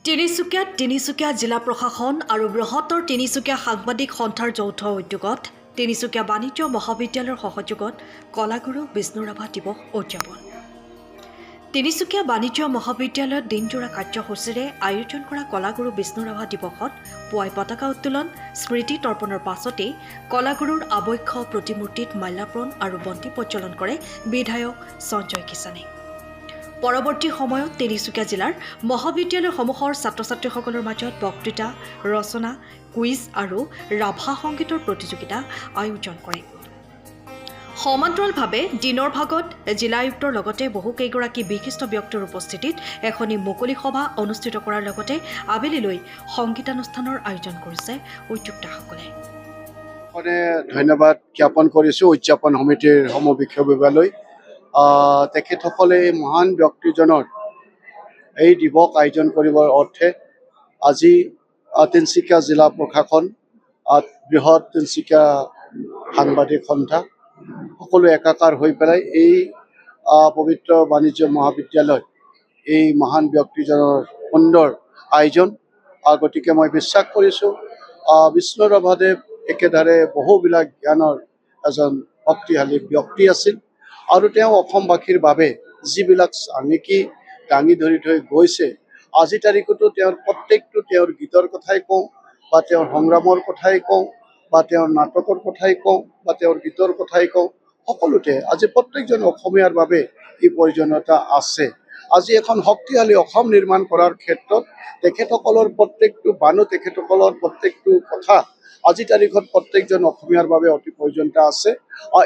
তিনিচুকীয়া জিলা প্ৰশাসন আৰু বৃহত্তৰ তিনিচুকীয়া সাংবাদিক সন্থাৰ যৌথ উদ্যোগত তিনিচুকীয়া বাণিজ্য মহাবিদ্যালয়ৰ সহযোগত কলাগুৰু বিষ্ণু ৰাভা দিৱস উদযাপন। তিনিচুকীয়া বাণিজ্য মহাবিদ্যালয়ত দিনজোৰা কাৰ্যসূচীৰে আয়োজন কৰা কলাগুৰু বিষ্ণু ৰাভা দিৱসত পুৱাই পতাকা উত্তোলন, স্মৃতি তৰ্পণৰ পাছতেই কলাগুৰুৰ আবক্ষ প্ৰতিমূৰ্তিত মাল্যাৰ্পণ আৰু বন্তি প্ৰজ্বলন কৰে বিধায়ক সঞ্জয় কিষাণে। পৰৱৰ্তী সময়ত তিনিচুকীয়া জিলাৰ মহাবিদ্যালয়সমূহৰ ছাত্ৰ ছাত্ৰীসকলৰ মাজত বক্তৃতা, ৰচনা, কুইজ আৰু ৰাভা সংগীতৰ প্ৰতিযোগিতা আয়োজন কৰে। সমান্তৰালভাৱে দিনৰ ভাগত জিলা আয়ুক্তৰ লগতে বহুকেইগৰাকী বিশিষ্ট ব্যক্তিৰ উপস্থিতিত এখনি মুকলি সভা অনুষ্ঠিত কৰাৰ লগতে আবেলিলৈ সংগীতানুষ্ঠানৰ আয়োজন কৰিছে উদ্যোক্তাসকলে। ধন্যবাদ জ্ঞাপন কৰিছোঁ উদযাপন সমিতিৰ সমবিষয়বৰ্গলৈ। তেখেতসকলে মহান ব্যক্তিজনৰ এই দিৱস আয়োজন কৰিবৰ অৰ্থে আজি তিনিচুকীয়া জিলা প্ৰশাসন, বৃহৎ তিনিচুকীয়া সাংবাদিক সন্থা সকলো একাকাৰ হৈ পেলাই এই পবিত্ৰ বাণিজ্য মহাবিদ্যালয়ত এই মহান ব্যক্তিজনৰ সুন্দৰ আয়োজন। গতিকে মই বিশ্বাস কৰিছোঁ বিষ্ণু ৰাভাদেৱ একেধাৰে বহুবিলাক জ্ঞানৰ এজন শক্তিশালী ব্যক্তি আছিল আৰু তেওঁ অসমবাসীৰ বাবে যিবিলাক আনেকি দাঙি ধৰি থৈ গৈছে, আজি তাৰিখতো তেওঁৰ গীতৰ কথাই কওঁ বা তেওঁৰ সংগ্ৰামৰ কথাই কওঁ বা তেওঁৰ নাটকৰ কথাই কওঁ বা তেওঁৰ গীতৰ কথাই কওঁ, সকলোতে আজি প্ৰত্যেকজন অসমীয়াৰ বাবে এই প্ৰয়োজনীয়তা আছে। আজি এখন শক্তিশালী অসম নিৰ্মাণ কৰাৰ ক্ষেত্ৰত তেখেতসকলৰ প্ৰত্যেকটো বাণী, তেখেতসকলৰ প্ৰত্যেকটো কথা আজি তাৰিখত প্ৰত্যেকজন অসমীয়াৰ বাবে অতি প্ৰয়োজনীয়তা আছে।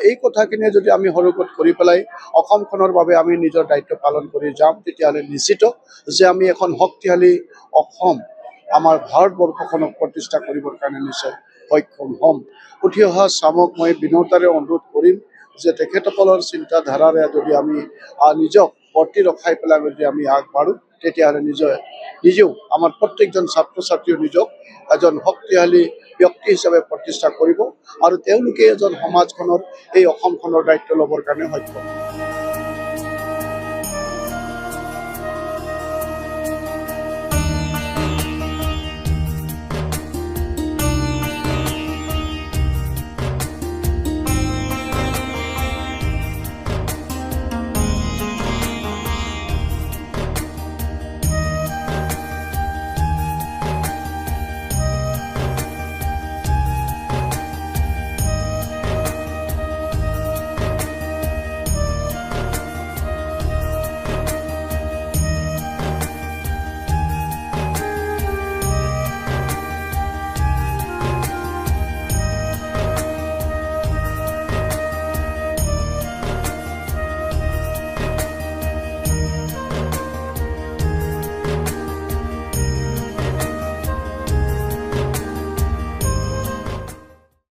এই কথাখিনিয়ে যদি আমি সৰুকত কৰি পেলাই অসমখনৰ বাবে আমি নিজৰ দায়িত্ব পালন কৰি যাম, তেতিয়াহ'লে নিশ্চিত যে আমি এখন শক্তিশালী অসম, আমাৰ ভাৰতবৰ্ষখনক প্ৰতিষ্ঠা কৰিবৰ কাৰণে নিশ্চয় সক্ষম হ'ম। উঠি অহা চামক মই বিনতাৰে অনুৰোধ কৰিম যে তেখেতসকলৰ চিন্তাধাৰাৰে যদি আমি নিজক বৰ্তি ৰখাই পেলাই যদি আমি আগবাঢ়োঁ, তেতিয়াহ'লে নিজেও আমাৰ প্ৰত্যেকজন ছাত্ৰ ছাত্ৰীও নিজক এজন শক্তিশালী ব্যক্তি হিচাপে প্ৰতিষ্ঠা কৰিব আৰু তেওঁলোকে এজন সমাজখনৰ এই অসমখনৰ দায়িত্ব ল'বৰ কাৰণে সক্ষম।